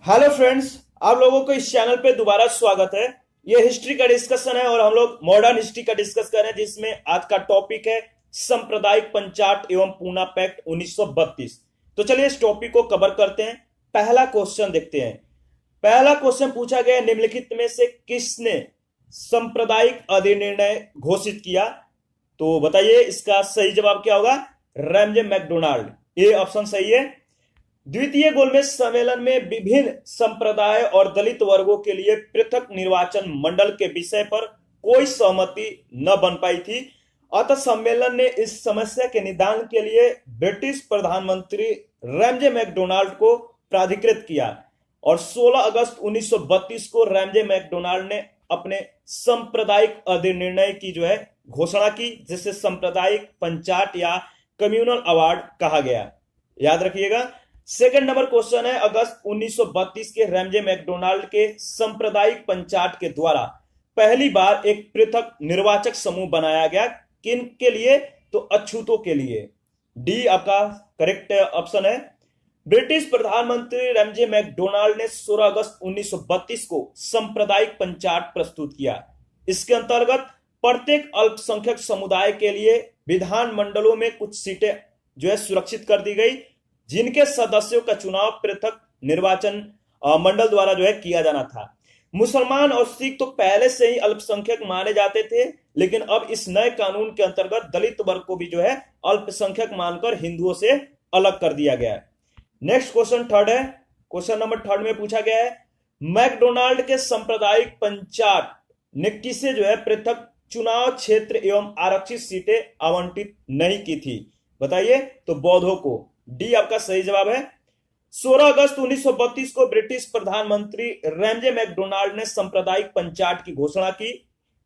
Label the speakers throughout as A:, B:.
A: Hello friends, आप लोगों को इस चैनल पे दोबारा स्वागत है। ये हिस्ट्री का डिस्कशन है और हम लोग मॉडर्न हिस्ट्री का डिस्कस कर रहे हैं, जिसमें आज का टॉपिक है सांप्रदायिक पंचाट एवं पूना पैक्ट 1932। तो चलिए इस टॉपिक को कवर करते हैं। पहला क्वेश्चन देखते हैं। पहला क्वेश्चन पूछा गया, निम्नलिखित में से किसने सांप्रदायिक अधिनिर्णय घोषित किया? तो बताइए इसका सही जवाब क्या होगा? Ramsay McDonald. ये ऑप्शन सही है। द्वितीय गोलमेज सम्मेलन में विभिन्न संप्रदाय और दलित वर्गों के लिए पृथक निर्वाचन मंडल के विषय पर कोई सहमति न बन पाई थी। अतः सम्मेलन ने इस समस्या के निदान के लिए ब्रिटिश प्रधानमंत्री रैमजे मैकडोनाल्ड को प्राधिकृत किया और 16 अगस्त 1932 को रैमजे मैकडोनाल्ड ने अपने सांप्रदायिक अधिनिर्णय की घोषणा की, जिसे सांप्रदायिक पंचाट या कम्युनल अवार्ड कहा गया। याद रखिएगा। सेकंड नंबर क्वेश्चन है, अगस्त 1932 के रैमजे मैकडोनाल्ड के सांप्रदायिक पंचाट के द्वारा पहली बार एक पृथक निर्वाचक समूह बनाया गया। किन के लिए? तो अछूतों के लिए। डी आपका करेक्ट ऑप्शन है। ब्रिटिश प्रधानमंत्री रैमजे मैकडोनाल्ड ने 16 अगस्त 1932 को सांप्रदायिक पंचाट प्रस्तुत किया। इसके अंतर्गत प्रत्येक अल्पसंख्यक समुदाय के लिए विधानमंडलों में कुछ सीटें सुरक्षित कर दी गई, जिनके सदस्यों का चुनाव पृथक निर्वाचन मंडल द्वारा किया जाना था। मुसलमान और सिख तो पहले से ही अल्पसंख्यक माने जाते थे, लेकिन अब इस नए कानून के अंतर्गत दलित वर्ग को भी अल्पसंख्यक मानकर हिंदुओं से अलग कर दिया गया है। नेक्स्ट क्वेश्चन थर्ड है। क्वेश्चन नंबर थर्ड में पूछा गया है, मैकडोनाल्ड के सांप्रदायिक पंचाट ने किसे पृथक चुनाव क्षेत्र एवं आरक्षित सीटें आवंटित नहीं की थी? बताइए। तो बौद्धों को। डी आपका सही जवाब है। 16 अगस्त 1932 को ब्रिटिश प्रधानमंत्री रैमजे मैकडोनाल्ड ने सांप्रदायिक पंचाट की घोषणा की।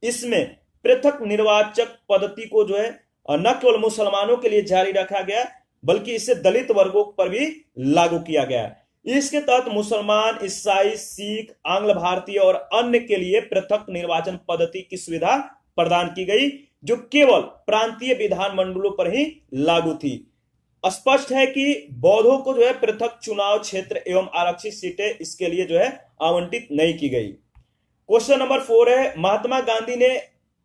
A: इसमें पृथक निर्वाचक पद्धति को न केवल मुसलमानों के लिए जारी रखा गया, बल्कि इसे दलित वर्गों पर भी लागू किया गया। इसके तहत मुसलमान, ईसाई, सिख, आंग्ल भारतीय और अन्य के लिए पृथक निर्वाचन पद्धति की सुविधा प्रदान की गई, जो केवल प्रांतीय विधानमंडलों पर ही लागू थी। स्पष्ट है कि बौद्धों को पृथक चुनाव क्षेत्र एवं आरक्षित सीटें इसके लिए आवंटित नहीं की गई। क्वेश्चन नंबर 4 है, महात्मा गांधी ने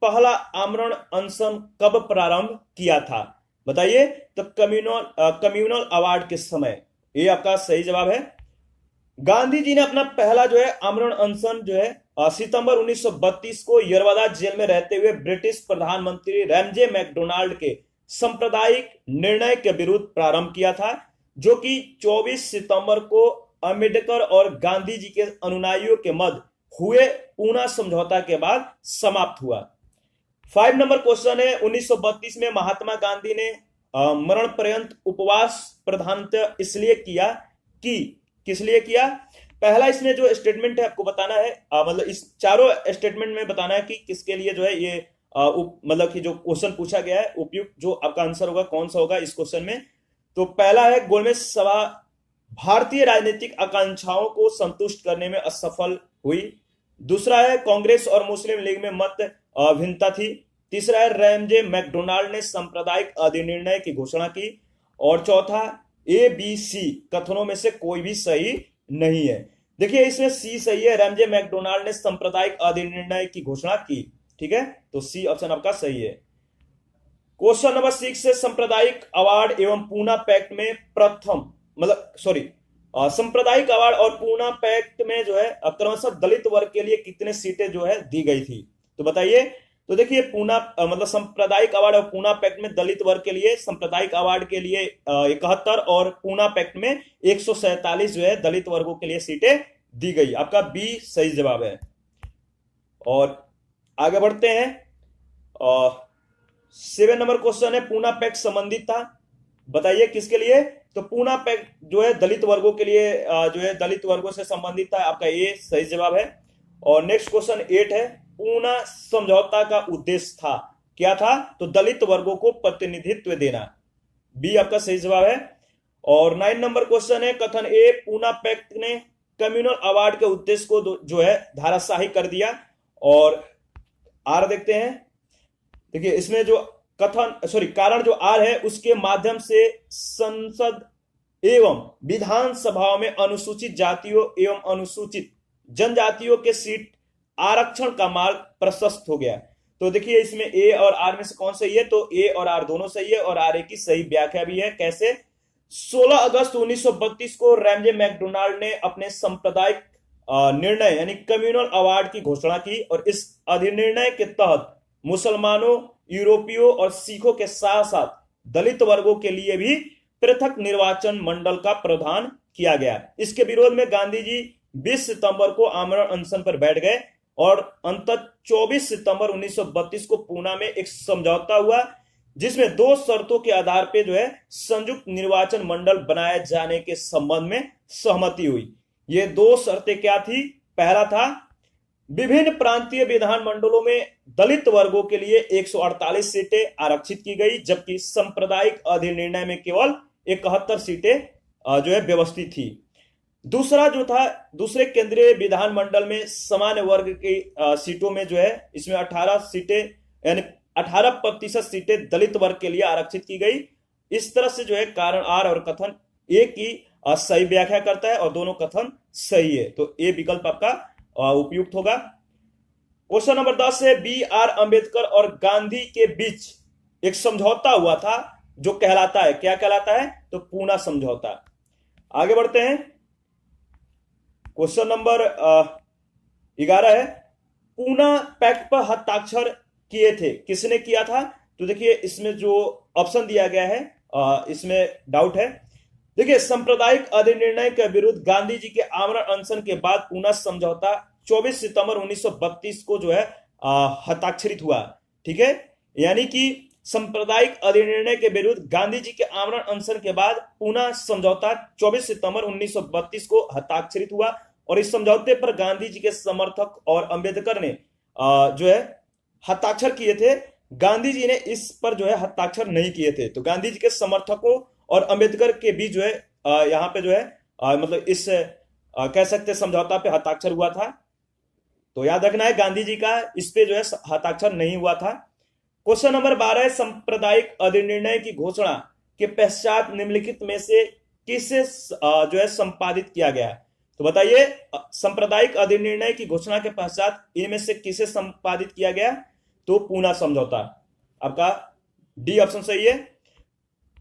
A: पहला आमरण अनशन कब प्रारंभ किया था? बताइए। तो कम्युनल अवार्ड के समय। ये आपका सही जवाब है। गांधी जी ने अपना पहला आमरण अनशन सितंबर 1932 को यरवदा जेल में रहते हुए ब्रिटिश प्रधानमंत्री रैमजे मैकडोनाल्ड के सांप्रदायिक निर्णय के विरुद्ध प्रारंभ किया था, जो कि 24 सितंबर को अम्बेडकर और गांधी जी के अनुयायियों के मध्य हुए पूना समझौता के बाद समाप्त हुआ। 5 नंबर क्वेश्चन है, 1932 में महात्मा गांधी ने मरण पर्यंत उपवास प्रधानतः इसलिए किया कि किस लिए किया? पहला इसमें जो स्टेटमेंट है आपको बताना है, मतलब इस चारों स्टेटमेंट में बताना है कि किसके लिए ये मतलब कि जो क्वेश्चन पूछा गया है, उपयुक्त जो आपका आंसर होगा कौन सा होगा इस क्वेश्चन में। तो पहला है, गोलमेज सभा भारतीय राजनीतिक आकांक्षाओं को संतुष्ट करने में असफल हुई। दूसरा है, कांग्रेस और मुस्लिम लीग में मत भिन्नता थी। तीसरा है, रैमजे मैकडोनाल्ड ने सांप्रदायिक अधिनिर्णय की घोषणा की। और चौथा, ABC कथनों में से कोई भी सही नहीं है। देखिए इसमें सी सही है, रैमजे मैकडोनाल्ड ने सांप्रदायिक अधिनिर्णय की घोषणा की। ठीक है, तो सी ऑप्शन आपका सही है। क्वेश्चन नंबर 6 से, सांप्रदायिक अवार्ड एवं पूना पैक्ट में सांप्रदायिक अवार्ड और पूना पैक्ट में क्रमशः दलित वर्ग के लिए कितने सीटें दी गई थी? तो बताइए। तो देखिए पूना सांप्रदायिक अवार्ड और पूना पैक्ट में दलित वर्ग के लिए सांप्रदायिक अवार्ड के लिए 71 और पूना पैक्ट में 147 दलित वर्गों के लिए सीटें दी गई। आपका बी सही जवाब है। और आगे बढ़ते हैं। 7 नंबर क्वेश्चन है, पूना पैक्ट संबंधित था। बताइए किसके लिए? तो पूना पैक्ट दलित वर्गों के लिए दलित वर्गों से संबंधित था। आपका ए सही जवाब है। और नेक्स्ट क्वेश्चन 8 है, पूना समझौता का उद्देश्य था क्या था? तो दलित वर्गों को प्रतिनिधित्व देना। बी आपका सही जवाब है। और 9 नंबर क्वेश्चन है, कथन ए, पूना पैक्ट ने कम्युनल अवार्ड के उद्देश्य को धाराशाही कर दिया। और आर देखते हैं। देखिए इसमें जो कारण जो आर है, उसके माध्यम से संसद एवं विधानसभाओं में अनुसूचित जातियों एवं अनुसूचित जनजातियों के सीट आरक्षण का मार्ग प्रशस्त हो गया। तो देखिए इसमें ए और आर में से कौन सही है, तो ए और आर दोनों सही है और आर ए की सही व्याख्या भी है। कैसे? 16 अगस्त 1932 को रैमजे मैकडोनाल्ड ने अपने सांप्रदायिक निर्णय यानी कम्युनल अवार्ड की घोषणा की और इस अधिनिर्णय के तहत मुसलमानों, यूरोपियों और सिखों के साथ साथ दलित वर्गों के लिए भी पृथक निर्वाचन मंडल का प्रावधान किया गया। इसके विरोध में गांधी जी 20 सितंबर को आमरण अनशन पर बैठ गए और अंततः 24 सितंबर 1932 को पूना में एक समझौता हुआ जिसमें दो शर्तों के आधार पर जो है संयुक्त निर्वाचन मंडल बनाए जाने के संबंध में सहमति हुई। ये दो शर्तें क्या थी? पहला था विभिन्न प्रांतीय विधानमंडलों में दलित वर्गों के लिए 148 सीटें आरक्षित की गई, जबकि सांप्रदायिक अधिनिर्णय में केवल 71 सीटें जो है व्यवस्थित थी। दूसरा जो था, दूसरे केंद्रीय विधानमंडल में सामान्य वर्ग की सीटों में जो है इसमें 18 सीटें यानी 18% सीटें दलित वर्ग के लिए आरक्षित की गई। इस तरह से जो है कारण आर और कथन ए की सही व्याख्या करता है और दोनों कथन सही है, तो ए विकल्प आपका उपयुक्त होगा। क्वेश्चन नंबर 10 है बी आर अंबेडकर और गांधी के बीच एक समझौता हुआ था जो कहलाता है, क्या कहलाता है? तो पूना समझौता। आगे बढ़ते हैं। क्वेश्चन नंबर 11 है पूना पैक्ट पर हस्ताक्षर किए थे, किसने किया था? तो देखिए इसमें जो ऑप्शन दिया गया है इसमें डाउट है। देखिए सांप्रदायिक अधिनिर्णय के विरुद्ध गांधी जी के आमरण अनशन के बाद पूना समझौता 24 सितंबर 1932 को जो है हस्ताक्षरित हुआ। ठीक है, यानी कि सांप्रदायिक अधिनिर्णय के विरुद्ध गांधी जी के आमरण अनशन के बाद पूना समझौता 24 सितंबर 1932 को हस्ताक्षरित हुआ और इस समझौते पर गांधी जी के समर्थक और अंबेडकर ने जो है हस्ताक्षर किए थे। गांधी जी ने इस पर जो है हस्ताक्षर नहीं किए थे। तो गांधी जी के समर्थकों और अंबेडकर के बीच जो है यहाँ पे जो है मतलब इस कह सकते समझौता पे हस्ताक्षर हुआ था। तो याद रखना है गांधी जी का इस पे जो है हस्ताक्षर नहीं हुआ था। क्वेश्चन नंबर 12 सांप्रदायिक अधिनिर्णय की घोषणा के पश्चात निम्नलिखित में से किसे जो है संपादित किया गया? तो बताइए सांप्रदायिक अधिनिर्णय की घोषणा के पश्चात इनमें से किसे संपादित किया गया? तो पूना समझौता। आपका डी ऑप्शन सही है।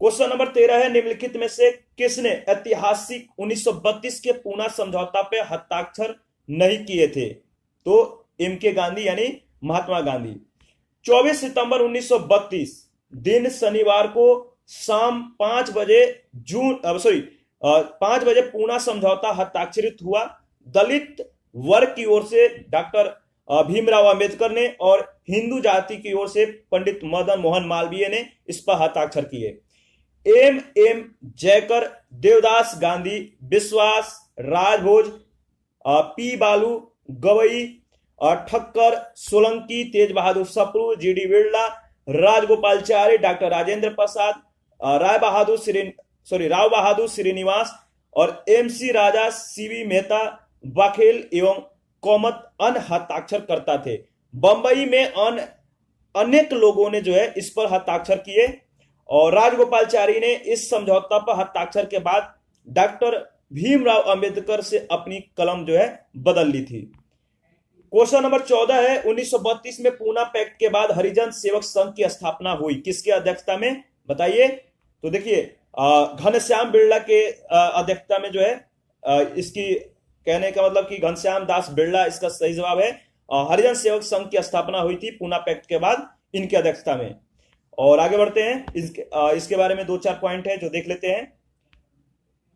A: क्वेश्चन नंबर 13 है निम्नलिखित में से किसने ऐतिहासिक 1932 के पूना समझौता पे हस्ताक्षर नहीं किए थे? तो एम के गांधी यानी महात्मा गांधी। 24 सितंबर 1932 दिन शनिवार को शाम 5 बजे 5 बजे पूना समझौता हस्ताक्षरित हुआ। दलित वर्ग की ओर से डॉक्टर भीमराव अंबेडकर ने और हिंदू जाति की ओर से पंडित मदन मोहन मालवीय ने इस पर हस्ताक्षर किए। एम जयकर, देवदास गांधी, विश्वास राजभोज, पी बालू, गवई, ठक्कर, सोलंकी, तेज बहादुर सप्रू, जीडी बिरला, राजगोपालचारी, डॉक्टर राजेंद्र प्रसाद, राव बहादुर श्रीनिवास और एमसी राजा, सीवी मेहता, बघेल एवं कौमत अन्य हस्ताक्षर करता थे। बंबई में अनेक लोगों ने जो है इस पर हस्ताक्षर किए और राजगोपालचारी ने इस समझौता पर हस्ताक्षर के बाद डॉक्टर भीमराव अंबेडकर से अपनी कलम जो है बदल ली थी। क्वेश्चन नंबर 14 है 1932 में पूना पैक्ट के बाद हरिजन सेवक संघ की स्थापना हुई, किसके अध्यक्षता में? बताइए। तो देखिए घनश्याम बिरला के अध्यक्षता में जो है इसकी कहने का मतलब कि घनश्याम दास बिरला इसका सही जवाब है। हरिजन सेवक संघ की स्थापना हुई थी पूना पैक्ट के बाद इनकी अध्यक्षता में। और आगे बढ़ते हैं, इसके बारे में 2-4 पॉइंट है जो देख लेते हैं।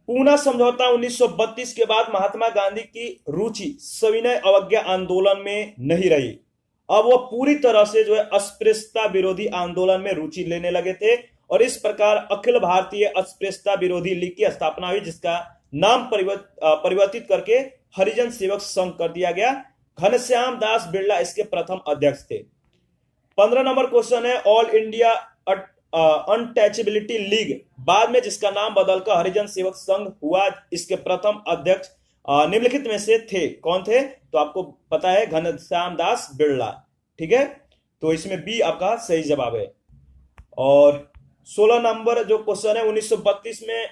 A: पूना समझौता 1932 के बाद महात्मा गांधी की रुचि सविनय अवज्ञा आंदोलन में नहीं रही। अब वह पूरी तरह से जो है अस्पृश्यता विरोधी आंदोलन में रुचि लेने लगे थे और इस प्रकार अखिल भारतीय अस्पृश्यता विरोधी लीग की स्थापना हुई जिसका नाम परिवर्तित करके हरिजन सेवक संघ कर दिया गया। घनश्याम दास बिरला इसके प्रथम अध्यक्ष थे। 15 नंबर क्वेश्चन है ऑल इंडिया अनटचेबिलिटी लीग बाद में जिसका नाम बदलकर हरिजन सेवक संघ हुआ, इसके प्रथम अध्यक्ष निम्नलिखित में से थे, कौन थे? तो आपको पता है घनश्याम दास बिरला। ठीक है, तो इसमें बी आपका सही जवाब है। और 16 नंबर जो क्वेश्चन है 1932 में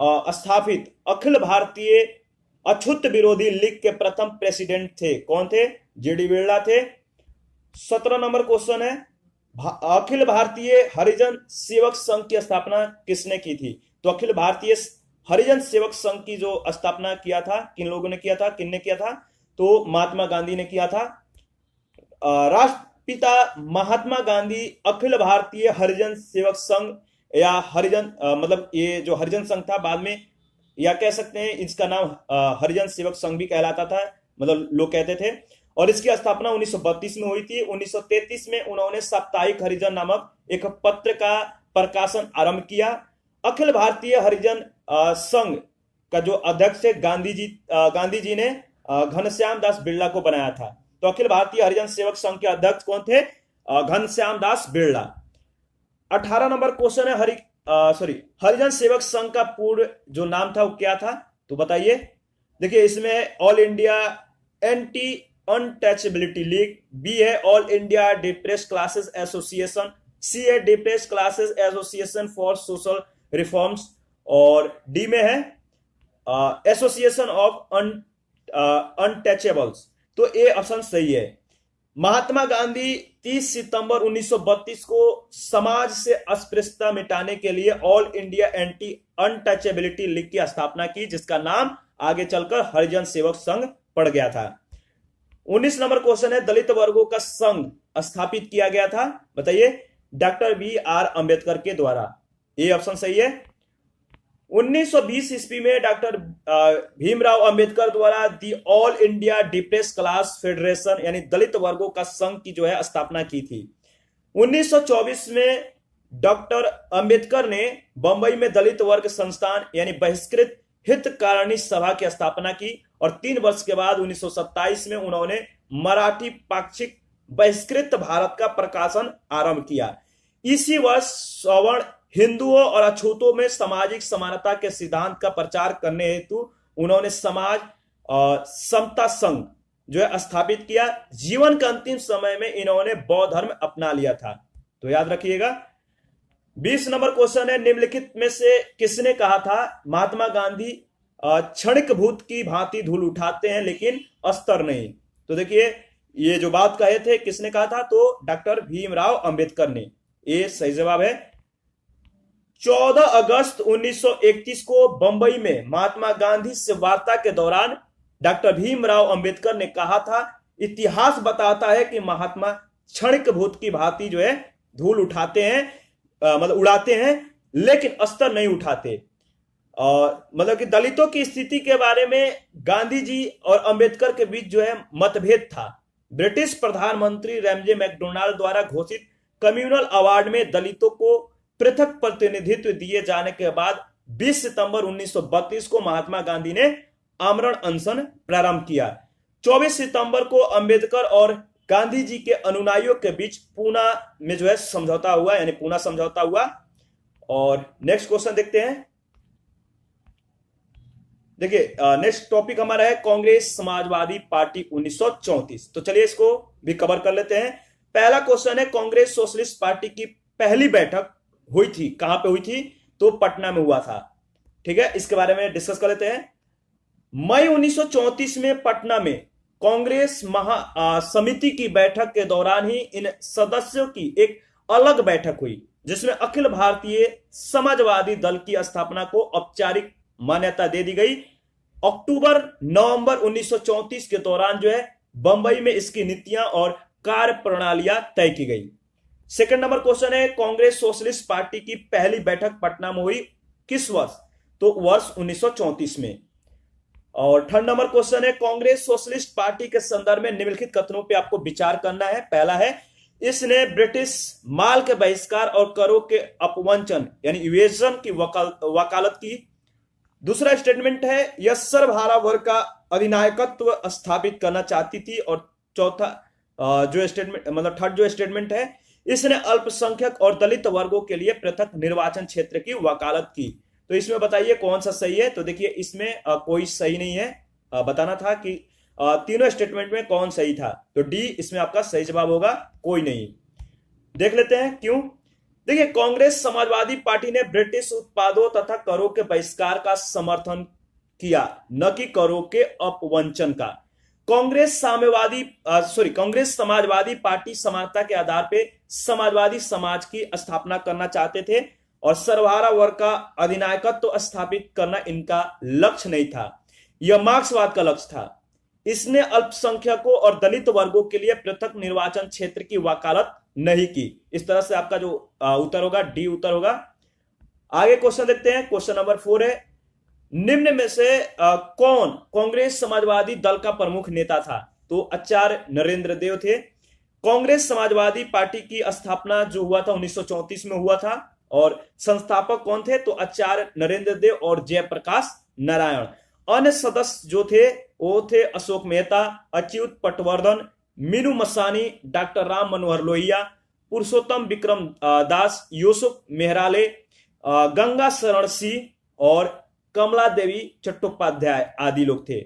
A: स्थापित अखिल भारतीय अछूत विरोधी लीग के प्रथम प्रेसिडेंट थे? कौन थे? जेडी बिरला थे। 17 नंबर क्वेश्चन है, अखिल भारतीय हरिजन सेवक संघ की स्थापना किसने की थी? तो अखिल भारतीय हरिजन सेवक संघ की जो स्थापना किया था, किन लोगों ने किया था, किनने किया था? तो महात्मा गांधी ने किया था। राष्ट्रपिता महात्मा गांधी अखिल भारतीय हरिजन सेवक संघ या हरिजन मतलब ये जो हरिजन संघ था, बाद में या कह सकते हैं इसका नाम हरिजन सेवक संघ भी कहलाता था, मतलब लोग कहते थे। और इसकी स्थापना 1932 में हुई थी। 1933 में उन्होंने साप्ताहिक हरिजन नामक एक पत्र का प्रकाशन आरंभ किया। अखिल भारतीय हरिजन संघ का जो अध्यक्ष है गांधी जी ने घनश्याम दास बिरला को बनाया था। तो अखिल भारतीय हरिजन सेवक संघ के अध्यक्ष कौन थे? घनश्याम दास बिरला। 18 नंबर क्वेश्चन है, हरिजन सेवक संघ का पूर्ण जो नाम था वो क्या था? तो बताइए। देखिए इसमें all India anti untouchability league, B है all India depressed classes association, C है depressed classes association for social reforms, और डी में है एसोसिएशन ऑफ अनटचेबल्स। तो ए ऑप्शन सही है। महात्मा गांधी 30 सितंबर 1932 को समाज से अस्पृश्यता मिटाने के लिए all India anti untouchability league की स्थापना की, जिसका नाम आगे चलकर हरिजन सेवक संघ पड़ गया था। 19 नंबर क्वेश्चन है, दलित वर्गों का संघ स्थापित किया गया था? बताइए। Doctor B R. अंबेडकर के द्वारा। ये ऑप्शन सही है। 1920 ईस्वी में डॉक्टर भीमराव अंबेडकर द्वारा the all India depressed class federation यानी दलित वर्गों का संघ की जो है स्थापना की थी। 1924 में डॉक्टर अंबेडकर ने बंबई में दलित वर्ग संस्थान यानी बहिष्कृत हितकारिणी सभा की स्थापना की, और 3 वर्ष के बाद 1927 में उन्होंने मराठी पाक्षिक बहिष्कृत भारत का प्रकाशन आरंभ किया। इसी वर्ष सवर्ण हिंदुओं और अछूतों में सामाजिक समानता के सिद्धांत का प्रचार करने हेतु उन्होंने समाज समता संघ जो है स्थापित किया। जीवन के अंतिम समय में इन्होंने बौद्ध धर्म अपना लिया था। तो याद रखिएगा। 20 नंबर क्वेश्चन है, निम्नलिखित में से किसने कहा था महात्मा गांधी क्षणिक भूत की भांति धूल उठाते हैं लेकिन अस्तर नहीं? तो देखिए ये जो बात कहे थे किसने कहा था? तो डॉक्टर भीमराव अंबेडकर ने। ये सही जवाब है। 14 अगस्त 1931 को बंबई में महात्मा गांधी से वार्ता के दौरान डॉक्टर भीमराव अंबेडकर ने कहा था, इतिहास बताता है कि महात्मा क्षणिक भूत की भांति जो है धूल उठाते हैं, मतलब उड़ाते हैं, लेकिन अस्तर नहीं उठाते। और मतलब कि दलितों की स्थिति के बारे में गांधी जी और अंबेडकर के बीच जो है मतभेद था। ब्रिटिश प्रधानमंत्री रैमजे मैकडोनाल्ड द्वारा घोषित कम्युनल अवार्ड में दलितों को पृथक प्रतिनिधित्व दिए जाने के बाद 20 सितंबर 1932 को महात्मा गांधी ने आमरण अनशन प्रारंभ किया। 24 सितंबर को अंबेडकर और गांधी जी के अनुयायियों के बीच पूना में जो है समझौता हुआ, यानी पूना समझौता हुआ। और नेक्स्ट क्वेश्चन देखते हैं। देखिए नेक्स्ट टॉपिक हमारा है कांग्रेस समाजवादी पार्टी 1934। तो चलिए इसको भी कवर कर लेते हैं। पहला क्वेश्चन है, कांग्रेस सोशलिस्ट पार्टी की पहली बैठक हुई थी, कहां पे हुई थी? तो पटना में हुआ था। ठीक है, इसके बारे में डिस्कस कर लेते हैं। मई 1934 में पटना में कांग्रेस समिति की बैठक के दौरान ही इन सदस्यों की एक अलग बैठक हुई, जिसमें अखिल भारतीय समाजवादी दल की स्थापना को औपचारिक मान्यता दे दी गई। अक्टूबर नवंबर 1934 के दौरान जो है बंबई में इसकी नीतियां और कार्य प्रणालियां तय की गई। सेकंड नंबर क्वेश्चन है, कांग्रेस सोशलिस्ट पार्टी की पहली बैठक पटना में हुई किस वर्ष? तो वर्ष 1934 में। और थर्ड नंबर क्वेश्चन है, कांग्रेस सोशलिस्ट पार्टी के संदर्भ में निम्नलिखित कथनों पे आपको विचार करना है। पहला है, इसने ब्रिटिश माल के बहिष्कार और करों के अपवंचन यानी इवेजन की वकालत की। दूसरा स्टेटमेंट है, यह सर्वहारा वर्ग का अधिनायकत्व स्थापित करना चाहती थी। और चौथा जो स्टेटमेंट मतलब थर्ड जो स्टेटमेंट है, इसने अल्पसंख्यक और दलित वर्गों के लिए पृथक निर्वाचन क्षेत्र की वकालत की। तो इसमें बताइए कौन सा सही है? तो देखिए इसमें कोई सही नहीं है। बताना था कि तीनों स्टेटमेंट में कौन सही था। तो डी इसमें आपका सही जवाब होगा, कोई नहीं। देख लेते हैं क्यों। देखिए, कांग्रेस समाजवादी पार्टी ने ब्रिटिश उत्पादों तथा करों के बहिष्कार का समर्थन किया, न कि करों के अपवंचन का। कांग्रेस समाजवादी पार्टी समानता के आधार पर समाजवादी समाज की स्थापना करना चाहते थे और सर्वहारा वर्ग का अधिनायकत्व स्थापित करना इनका लक्ष्य नहीं था, यह मार्क्सवाद का लक्ष्य था। इसने अल्पसंख्यकों और दलित वर्गों के लिए पृथक निर्वाचन क्षेत्र की वकालत नहीं की। इस तरह से आपका जो उत्तर होगा डी उत्तर होगा। आगे क्वेश्चन देखते हैं। क्वेश्चन नंबर 4 है, निम्न में से कौन कांग्रेस समाजवादी दल का प्रमुख नेता था? तो आचार्य नरेंद्र देव थे। कांग्रेस समाजवादी पार्टी की स्थापना जो हुआ था 1934 में हुआ था और संस्थापक कौन थे? तो आचार्य नरेंद्र देव और जयप्रकाश नारायण। अन्य सदस्य जो थे वो थे अशोक मेहता, अच्युत पटवर्धन, मीनू मसानी, डॉक्टर राम मनोहर लोहिया, पुरुषोत्तम विक्रम दास, यूसुफ मेहराले, गंगा शरण सिंह और कमला देवी चट्टोपाध्याय आदि लोग थे।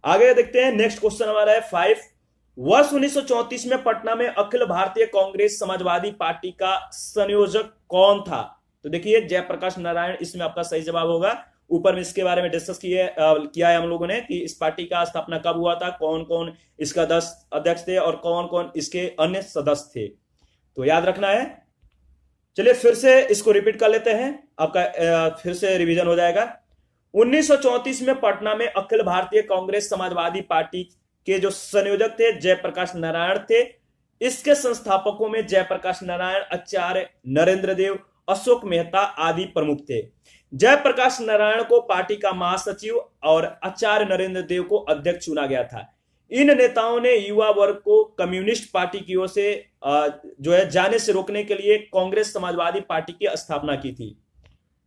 A: आगे देखते हैं। नेक्स्ट क्वेश्चन हमारा है 5। वर्ष 1934 में पटना में अखिल भारतीय कांग्रेस समाजवादी पार्टी का संयोजक कौन था? तो देखिए जयप्रकाश नारायण इसमें आपका सही जवाब होगा। ऊपर में इसके बारे में डिस्कस किया है हम लोगों ने कि इस पार्टी का स्थापना कब हुआ था, कौन कौन इसका अध्यक्ष थे और कौन कौन इसके अन्य सदस्य थे, तो याद रखना है। चलिए फिर से इसको रिपीट कर लेते हैं, आपका फिर से रिवीजन हो जाएगा। 1934 में पटना में अखिल भारतीय कांग्रेस समाजवादी पार्टी के जो संयोजक थे जयप्रकाश नारायण थे। इसके संस्थापकों में जयप्रकाश नारायण, आचार्य नरेंद्र देव, अशोक मेहता आदि प्रमुख थे। जयप्रकाश नारायण को पार्टी का महासचिव और आचार्य नरेंद्र देव को अध्यक्ष चुना गया था। इन नेताओं ने युवा वर्ग को कम्युनिस्ट पार्टी की ओर से जो है जाने से रोकने के लिए कांग्रेस समाजवादी पार्टी की स्थापना की थी।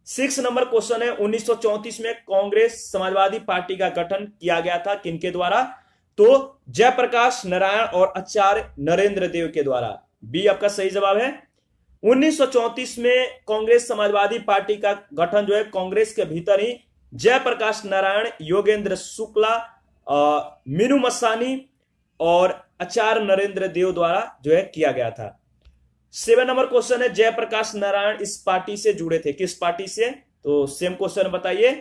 A: 6 नंबर क्वेश्चन है, 1934 में कांग्रेस समाजवादी पार्टी का गठन किया गया था किनके द्वारा? तो जयप्रकाश नारायण और आचार्य नरेंद्र देव के द्वारा। बी आपका सही जवाब है। 1934 में कांग्रेस समाजवादी पार्टी का गठन जो है कांग्रेस के भीतर ही जयप्रकाश नारायण, योगेंद्र शुक्ला, मीनू मसानी और आचार्य नरेंद्र देव द्वारा जो है किया गया था। 7 नंबर क्वेश्चन है, जयप्रकाश नारायण इस पार्टी से जुड़े थे, किस पार्टी से? तो सेम क्वेश्चन बताइए,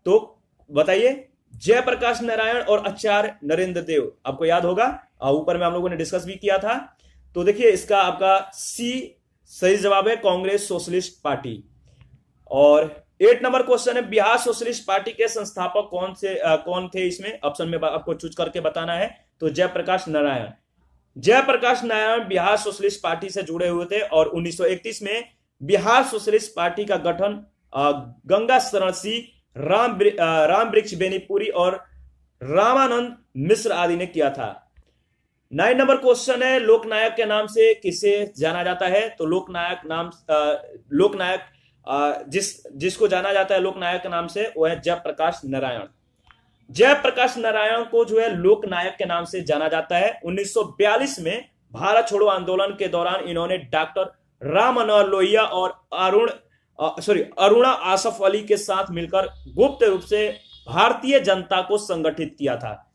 A: तो बताइए। जयप्रकाश नारायण और आचार्य नरेंद्र देव आपको याद होगा, ऊपर में हम लोगों ने डिस्कस भी किया था। तो देखिए इसका आपका सी सही जवाब है, कांग्रेस सोशलिस्ट पार्टी। और 8 नंबर क्वेश्चन है, बिहार सोशलिस्ट पार्टी के संस्थापक कौन थे? इसमें ऑप्शन में आपको चूज करके बताना है। तो जयप्रकाश नारायण। जयप्रकाश नारायण बिहार सोशलिस्ट पार्टी से जुड़े हुए थे और 1931 में बिहार सोशलिस्ट पार्टी का गठन गंगा शरण सिंह, राम वृक्ष बेनीपुरी और रामानंद मिश्र आदि ने किया था। 9 नंबर क्वेश्चन है, लोकनायक के नाम से किसे जाना जाता है? तो लोकनायक जिसको जाना जाता है लोकनायक के नाम से वो है जयप्रकाश नारायण। जयप्रकाश नारायण को जो है लोकनायक के नाम से जाना जाता है। 1942 में भारत छोड़ो आंदोलन के दौरान इन्होंने डॉक्टर राम मनोहर लोहिया और अरुणा आसफ अली के साथ मिलकर गुप्त रूप से भारतीय जनता को संगठित किया था।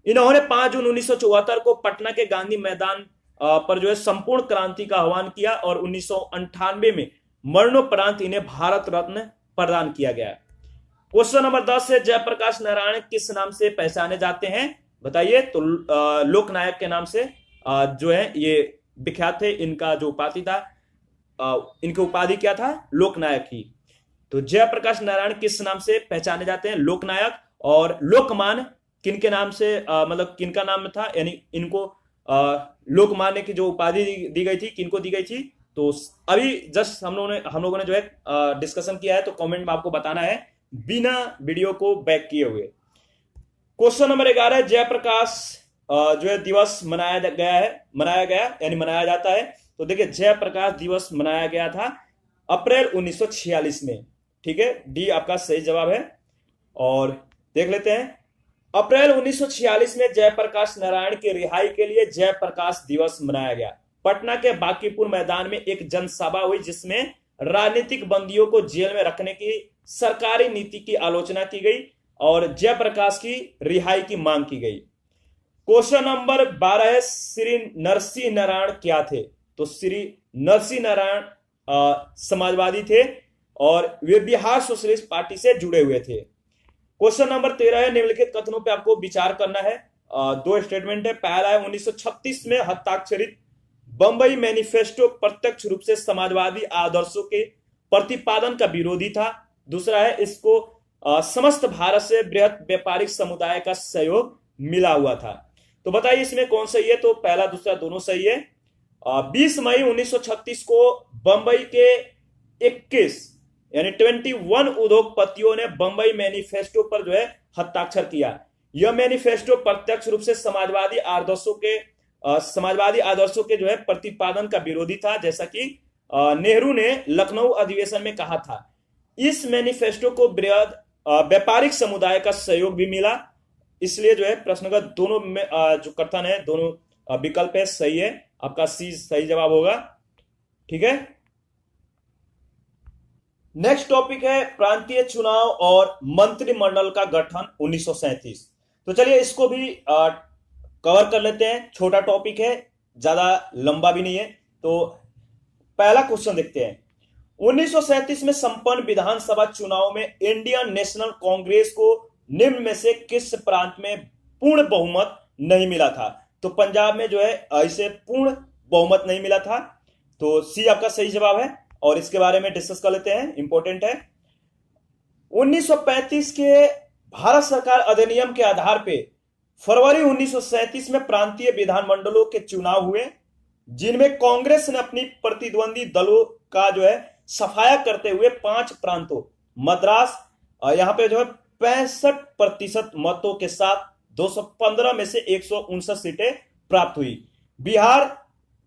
A: इन्होंने 5 जून 1974 को पटना के गांधी मैदान पर जो है संपूर्ण क्रांति का आह्वान किया और 1998 में मरणोपरांत इन्हें भारत रत्न प्रदान किया गया। क्वेश्चन नंबर 10 है, जयप्रकाश नारायण किस नाम से पहचाने जाते हैं? बताइए। तो लोकनायक के नाम से जो है ये विख्यात थे। इनका जो उपाधि था, इनकी उपाधि क्या था? लोकनायक ही। तो जयप्रकाश नारायण किस नाम से पहचाने जाते हैं? लोकनायक। और लोकमान किनके नाम से मतलब किनका नाम था? यानी इनको लोकमान्य की जो उपाधि दी गई थी किनको दी गई थी? तो अभी जस्ट हम लोगों ने जो है डिस्कशन किया है, तो कमेंट में आपको बताना है बिना वीडियो को बैक किए हुए। क्वेश्चन नंबर 11, जयप्रकाश जो है दिवस मनाया जाता है। तो देखिए जयप्रकाश दिवस मनाया गया था अप्रैल 1946 में। ठीक है, डी आपका सही जवाब है। और देख लेते हैं, अप्रैल 1946 में जयप्रकाश नारायण की रिहाई के लिए जयप्रकाश दिवस मनाया गया। पटना के बांकीपुर मैदान में एक जनसभा हुई जिसमें राजनीतिक बंदियों को जेल में रखने की सरकारी नीति की आलोचना की गई और जयप्रकाश की रिहाई की मांग की गई। क्वेश्चन नंबर 12 है, श्री नरसिंह नारायण क्या थे? तो श्री नरसिंह नारायण समाजवादी थे और वे बिहार सोशलिस्ट पार्टी से जुड़े हुए थे। क्वेश्चन नंबर 13 है, निम्नलिखित कथनों पे आपको विचार करना है। दो स्टेटमेंट है। पहला है 1936 में हस्ताक्षरित बंबई मैनिफेस्टो प्रत्यक्ष रूप से समाजवादी आदर्शों के प्रतिपादन का विरोधी था। दूसरा है, इसको समस्त भारत से बृहत व्यापारिक समुदाय का सहयोग मिला हुआ था। तो बताइए इसमें कौन सही है? तो पहला दूसरा दोनों सही है। 20 मई 1936 को बंबई के 21 यानी 21 उद्योगपतियों ने बंबई मैनिफेस्टो पर जो है हस्ताक्षर किया। यह मैनिफेस्टो प्रत्यक्ष रूप से समाजवादी आदर्शों के जो है प्रतिपादन का विरोधी था, जैसा कि नेहरू ने लखनऊ अधिवेशन में कहा था। इस मैनिफेस्टो को बृहद व्यापारिक समुदाय का सहयोग भी मिला, इसलिए जो है प्रश्न का दोनों में जो कथन है, दोनों विकल्प है सही है। आपका सी सही जवाब होगा। ठीक है। नेक्स्ट टॉपिक है प्रांतीय चुनाव और मंत्रिमंडल का गठन 1937। तो चलिए इसको भी कवर कर लेते हैं। छोटा टॉपिक है, ज्यादा लंबा भी नहीं है। तो पहला क्वेश्चन देखते हैं। 1937 में संपन्न विधानसभा चुनाव में इंडियन नेशनल कांग्रेस को निम्न में से किस प्रांत में पूर्ण बहुमत नहीं मिला था? तो पंजाब में जो है ऐसे पूर्ण बहुमत नहीं मिला था। तो सी आपका सही जवाब है और इसके बारे में डिस्कस कर लेते हैं, इंपॉर्टेंट है। 1935 के भारत सरकार अधिनियम के आधार पे फरवरी 1937 में प्रांतीय विधानमंडलों के चुनाव हुए, जिनमें कांग्रेस ने अपनी प्रतिद्वंदी दलों का जो है सफाया करते हुए 5 प्रांतों मद्रास यहां पे जो है 65% मतों के साथ 215 में से 159 सीटें प्राप्त हुई। बिहार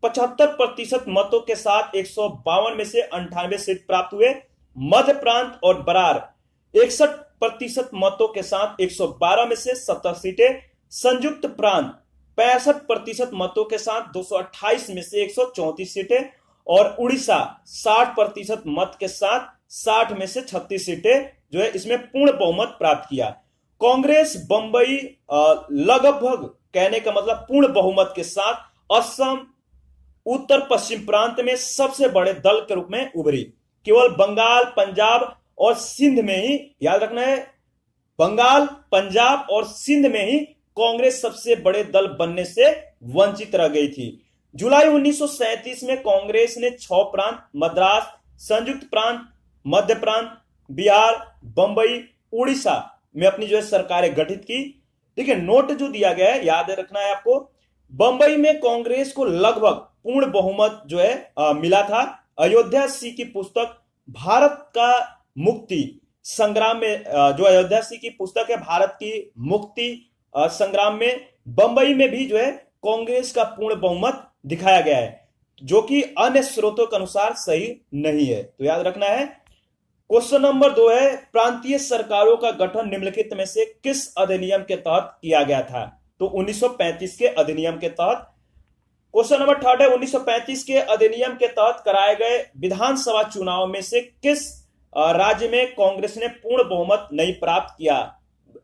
A: 75% मतों के साथ 152 में से 98 सीट प्राप्त हुए। मध्य प्रांत और बरार 61% मतों के साथ 112 में से 70 सीटें। संयुक्त प्रांत 65% मतों के साथ 228 में से 134 सीटें और उड़ीसा 60% मत के साथ 60 में से 36 सीटें जो है इसमें पूर्ण बहुमत प्राप्त किया। कांग्रेस बंबई लगभग कहने का मतलब पूर्ण बहुमत के साथ असम उत्तर पश्चिम प्रांत में सबसे बड़े दल के रूप में उभरी। केवल बंगाल, पंजाब और सिंध में ही, याद रखना है, बंगाल, पंजाब और सिंध में ही कांग्रेस सबसे बड़े दल बनने से वंचित रह गई थी। जुलाई 1937 में कांग्रेस ने 6 प्रांत मद्रास, संयुक्त प्रांत, मध्य प्रांत, बिहार, बंबई, उड़ीसा में अपनी जो है सरकारें गठित की। ठीक है, नोट जो दिया गया है याद रखना है आपको। बंबई में कांग्रेस को लगभग पूर्ण बहुमत जो है मिला था। अयोध्या सिंह की पुस्तक भारत का मुक्ति संग्राम में जो अयोध्या सिंह की पुस्तक है भारत की मुक्ति संग्राम में बंबई में भी जो है कांग्रेस का पूर्ण बहुमत दिखाया गया है, जो कि अन्य स्रोतों के अनुसार सही नहीं है। तो याद रखना है। क्वेश्चन नंबर 2 है, प्रांतीय सरकारों का गठन निम्नलिखित में से किस अधिनियम के तहत किया गया था? तो 1935 के अधिनियम के तहत। क्वेश्चन नंबर 3 है, 1935 के अधिनियम के तहत कराए गए विधानसभा चुनाव में से किस राज्य में कांग्रेस ने पूर्ण बहुमत नहीं प्राप्त किया?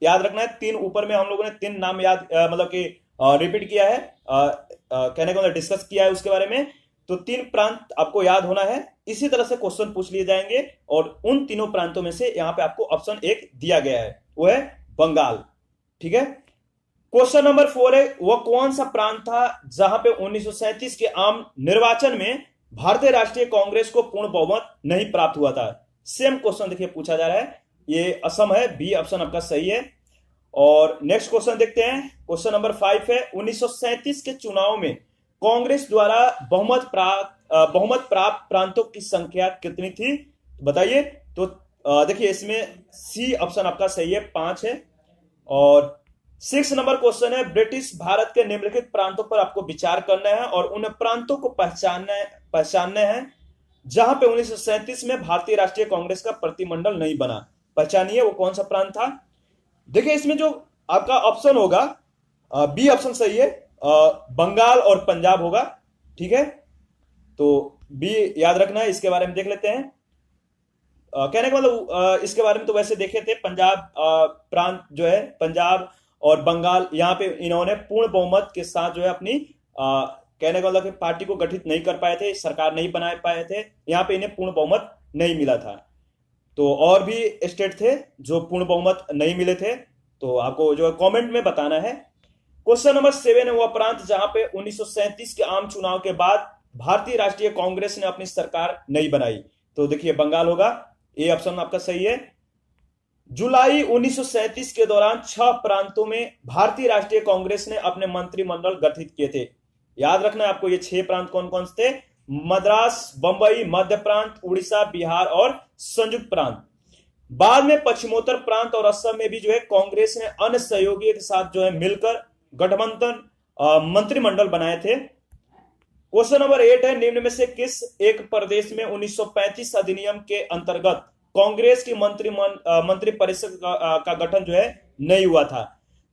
A: याद रखना है, 3 ऊपर में हम लोगों ने 3 नाम याद मतलब कि रिपीट किया है, कहने को मतलब डिस्कस किया है उसके बारे में। तो 3 प्रांत आपको याद होना है। इसी तरह से क्वेश्चन पूछ लिए जाएंगे और उन तीनों प्रांतों में से यहां पे आपको ऑप्शन 1 दिया गया है, वो है बंगाल। ठीक है। क्वेश्चन नंबर 4 है, वह कौन सा प्रांत था जहां पे 1937 के आम निर्वाचन में भारतीय राष्ट्रीय कांग्रेस को पूर्ण बहुमत नहीं प्राप्त हुआ था? सेम क्वेश्चन देखिए पूछा जा रहा है, ये असम है, बी ऑप्शन आपका सही है। और नेक्स्ट क्वेश्चन देखते हैं। क्वेश्चन नंबर 5 है, 1937 के चुनाव में कांग्रेस द्वारा बहुमत प्राप्त प्रांतों की संख्या कितनी थी बताइए? तो देखिए इसमें सी ऑप्शन आपका सही है, 5 है। और 6 नंबर क्वेश्चन है, ब्रिटिश भारत के निम्नलिखित प्रांतों पर आपको विचार करना है और उन प्रांतों को पहचानने हैं जहां पे 1937 में भारतीय राष्ट्रीय कांग्रेस का प्रतिमंडल नहीं बना। पहचानिए वो कौन सा प्रांत था। देखिए इसमें जो आपका ऑप्शन होगा बी ऑप्शन सही है, बंगाल और पंजाब होगा। ठीक है, तो बी याद रखना है। इसके बारे में देख लेते हैं। कहने का मतलब इसके बारे में तो वैसे देखे थे, पंजाब प्रांत जो है, पंजाब और बंगाल, यहां पे इन्होंने पूर्ण बहुमत के साथ जो है अपनी कहने का मतलब कि पार्टी को गठित नहीं कर पाए थे, सरकार नहीं बना पाए थे, यहाँ पे इन्हें पूर्ण बहुमत नहीं मिला था। तो और भी स्टेट थे जो पूर्ण बहुमत नहीं मिले थे, तो आपको जो है कमेंट में बताना है। क्वेश्चन नंबर 7 है वह प्रांत जहां पे 1937 के आम चुनाव के बाद भारतीय राष्ट्रीय कांग्रेस ने अपनी सरकार नहीं बनाई। तो देखिए बंगाल होगा, ये ऑप्शन आपका सही है। जुलाई 1937 के दौरान 6 प्रांतों में भारतीय राष्ट्रीय कांग्रेस ने अपने मंत्रिमंडल गठित किए थे। याद रखना है आपको, ये 6 प्रांत कौन कौन से थे? मद्रास, बंबई, मध्य प्रांत, उड़ीसा, बिहार और संयुक्त प्रांत। बाद में पश्चिमोत्तर प्रांत और असम में भी जो है कांग्रेस ने अन्य सहयोगियों के साथ जो है मिलकर गठबंधन मंत्रिमंडल बनाए थे। क्वेश्चन नंबर 8 है निम्न में से किस एक प्रदेश में 1935 अधिनियम के अंतर्गत कांग्रेस की मंत्री परिषद का गठन जो है नहीं हुआ था?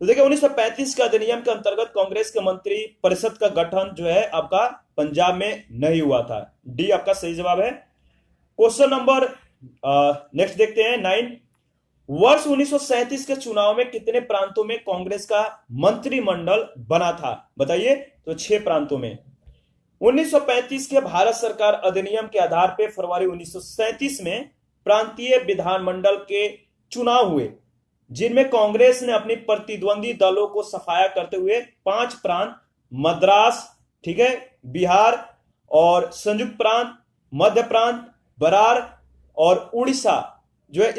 A: तो देखिए 1935 के अधिनियम के अंतर्गत कांग्रेस के मंत्री परिषद का गठन जो है आपका पंजाब में नहीं हुआ था। डी आपका सही जवाब है। क्वेश्चन नंबर नेक्स्ट देखते हैं 9। वर्ष 1937 के चुनाव में कितने प्रांतों में कांग्रेस का मंत्रिमंडल बना था? बताइए। तो 6 प्रांतों में। 1935 के भारत सरकार अधिनियम के आधार पर फरवरी 1937 में प्रांतीय विधानमंडल के चुनाव हुए, जिनमें कांग्रेस ने अपनी प्रतिद्वंदी दलों को सफाया करते हुए 5 प्रांत मद्रास, ठीक है, बिहार और संयुक्त प्रांत, मध्य प्रांत, बरार और उड़ीसा जो है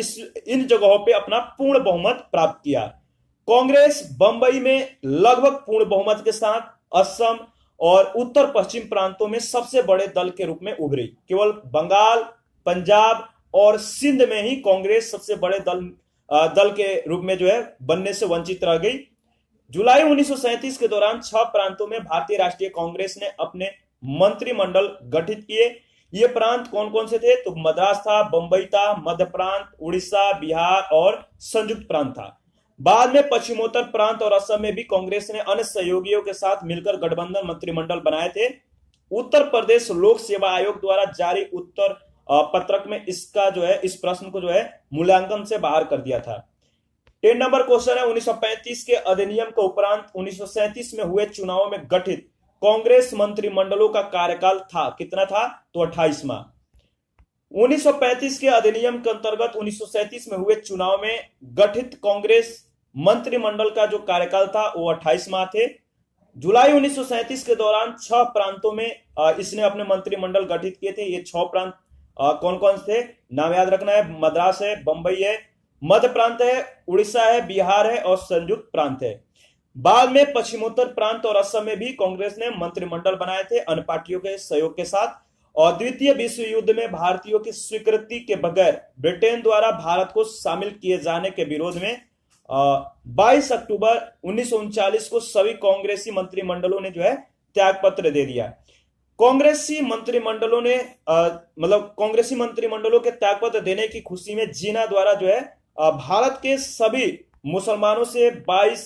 A: इन जगहों पे अपना पूर्ण बहुमत प्राप्त किया। कांग्रेस बंबई में लगभग पूर्ण बहुमत के साथ असम और उत्तर पश्चिम प्रांतों में सबसे बड़े दल के रूप में उभरी। केवल बंगाल, पंजाब और सिंध में ही कांग्रेस सबसे बड़े दल के रूप में जो है बनने से वंचित रह गई। जुलाई 1937 के दौरान 6 प्रांतों में भारतीय राष्ट्रीय कांग्रेस ने अपने मंत्रिमंडल गठित किए। ये प्रांत कौन कौन से थे? तो मद्रास था, बंबई था, मध्य प्रांत, उड़ीसा, बिहार और संयुक्त प्रांत था। बाद में पश्चिमोत्तर प्रांत और असम में भी कांग्रेस ने अन्य सहयोगियों के साथ मिलकर गठबंधन मंत्रिमंडल बनाए थे। उत्तर प्रदेश लोक सेवा आयोग द्वारा जारी उत्तर पत्रक में इसका जो है इस प्रश्न को जो है मूल्यांकन से बाहर कर दिया था। 10 नंबर क्वेश्चन है 1935 के अधिनियम के उपरांत 1937 में हुए चुनावों में गठित कांग्रेस मंत्रिमंडलों का कार्यकाल था कितना था? तो 28 माह। 1935 के अधिनियम के अंतर्गत 1937 में हुए चुनाव में गठित कांग्रेस मंत्रिमंडल का जो कार्यकाल था वो 28 माह थे। जुलाई 1937 के दौरान 6 प्रांतों में इसने अपने मंत्रिमंडल गठित किए थे। ये 6 प्रांत कौन कौन से थे? नाम याद रखना है, मद्रास है, बंबई है, मध्य प्रांत है, उड़ीसा है, बिहार है और संयुक्त प्रांत है। बाद में पश्चिमोत्तर प्रांत और असम में भी कांग्रेस ने मंत्रिमंडल बनाए थे अन्य पार्टियों के सहयोग के साथ। और द्वितीय विश्व युद्ध में भारतीयों की स्वीकृति के बगैर ब्रिटेन द्वारा भारत को शामिल किए जाने के विरोध में 22 अक्टूबर 1939 को सभी कांग्रेसी मंत्रिमंडलों ने जो है त्याग पत्र दे दिया। कांग्रेसी मंत्रिमंडलों के त्याग पत्र देने की खुशी में जिन्ना द्वारा जो है भारत के सभी मुसलमानों से 22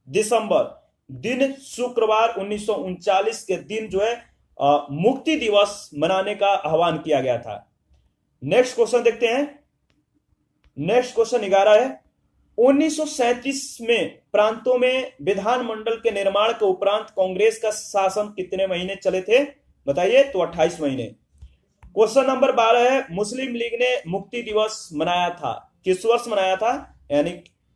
A: दिसंबर दिन शुक्रवार 1939 के दिन जो है मुक्ति दिवस मनाने का आह्वान किया गया था। नेक्स्ट क्वेश्चन देखते हैं। नेक्स्ट क्वेश्चन 11 है 1937 में प्रांतों में विधानमंडल के निर्माण के उपरांत कांग्रेस का शासन कितने महीने चले थे? बताइए। तो 28 महीने। क्वेश्चन नंबर 12 है मुस्लिम लीग ने मुक्ति दिवस मनाया था किस वर्ष मनाया था? यानी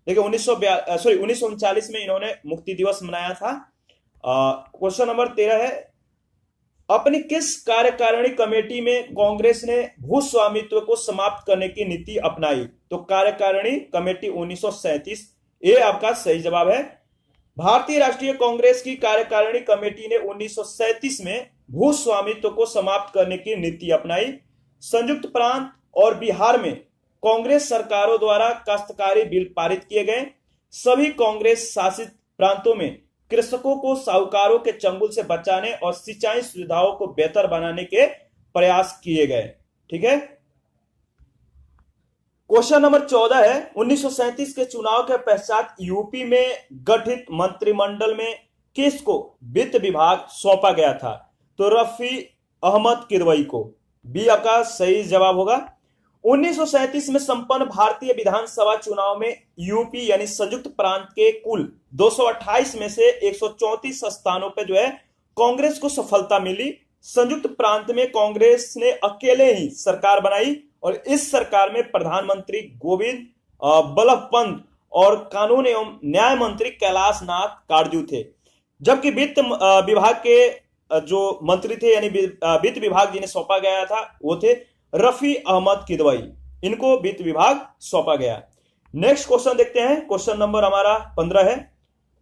A: देखिए 1939 में इन्होंने मुक्ति दिवस मनाया था। क्वेश्चन नंबर 13 है अपनी किस कार्यकारिणी कमेटी में कांग्रेस ने भूस्वामित्व को समाप्त करने की नीति अपनाई? तो कार्यकारिणी कमेटी 1937, ये आपका सही जवाब है। भारतीय राष्ट्रीय कांग्रेस की कार्यकारिणी कमेटी ने 1937 में भूस्वामित्व को समाप्त करने की नीति अपनाई। संयुक्त प्रांत और बिहार में कांग्रेस सरकारों द्वारा काश्तकारी बिल पारित किए गए। सभी कांग्रेस शासित प्रांतों में कृषकों को साहूकारों के चंगुल से बचाने और सिंचाई सुविधाओं को बेहतर बनाने के प्रयास किए गए। ठीक है। क्वेश्चन नंबर 14 है 1937 के चुनाव के पश्चात यूपी में गठित मंत्रिमंडल में किसको वित्त विभाग सौंपा गया था? तो रफी अहमद किदवई को। बी आपका सही जवाब होगा। 1937 में संपन्न भारतीय विधानसभा चुनाव में यूपी यानी संयुक्त प्रांत के कुल 228 में से 134 स्थानों पर जो है कांग्रेस को सफलता मिली। संयुक्त प्रांत में कांग्रेस ने अकेले ही सरकार बनाई और इस सरकार में प्रधानमंत्री गोविंद बल्लभ पंत और कानून एवं न्याय मंत्री कैलाश नाथ काटजू थे। जबकि वित्त विभाग के जो मंत्री थे यानी वित्त विभाग जिन्हें सौंपा गया था वो थे रफी अहमद किदवई, इनको वित्त विभाग सौंपा गया। नेक्स्ट क्वेश्चन देखते हैं, क्वेश्चन नंबर हमारा 15 है,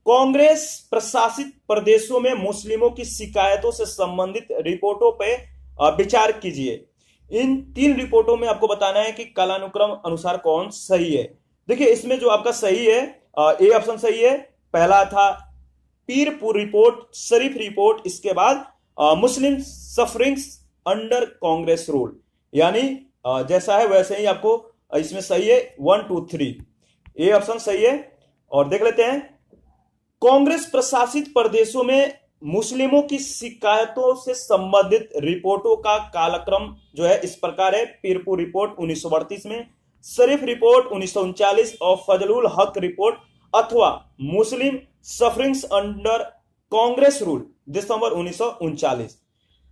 A: कांग्रेस प्रशासित प्रदेशों में मुस्लिमों की शिकायतों से संबंधित रिपोर्टों पर विचार कीजिए। इन 3 रिपोर्टों में आपको बताना है कि कालानुक्रम अनुसार कौन सही है। देखिए इसमें जो आपका सही है ए ऑप्शन सही है। पहला था पीरपुर रिपोर्ट, शरीफ रिपोर्ट, इसके बाद मुस्लिम सफरिंग्स अंडर कांग्रेस रूल, यानी जैसा है वैसे ही आपको इसमें सही है 1 2 3, ए ऑप्शन सही है। और देख लेते हैं, कांग्रेस प्रशासित प्रदेशों में मुस्लिमों की शिकायतों से संबंधित रिपोर्टों का कालक्रम जो है इस प्रकार है। पीरपुर रिपोर्ट 1938 में, शरीफ रिपोर्ट 1939 और फजलुल हक रिपोर्ट अथवा Muslim sufferings under Congress rule December 1939।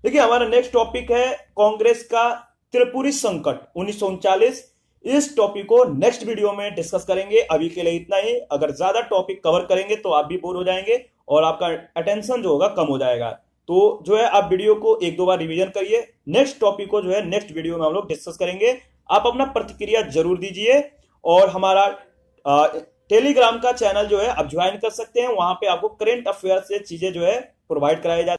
A: देखिए हमारा नेक्स्ट टॉपिक है कांग्रेस का त्रिपुरी संकट 1939। इस टॉपिक को नेक्स्ट वीडियो में डिस्कस करेंगे। अभी के लिए इतना ही। अगर ज्यादा टॉपिक कवर करेंगे तो आप भी बोर हो जाएंगे और आपका अटेंशन जो होगा कम हो जाएगा। तो जो है आप वीडियो को 1-2 बार रिवीजन करिए। नेक्स्ट टॉपिक को जो है नेक्स्ट वीडियो में हम लोग डिस्कस करेंगे। आप अपना प्रतिक्रिया जरूर दीजिए और हमारा टेलीग्राम का चैनल जो है आप ज्वाइन कर सकते हैं। वहां पे आपको करंट अफेयर से चीजें जो है प्रोवाइड कराई जाती है।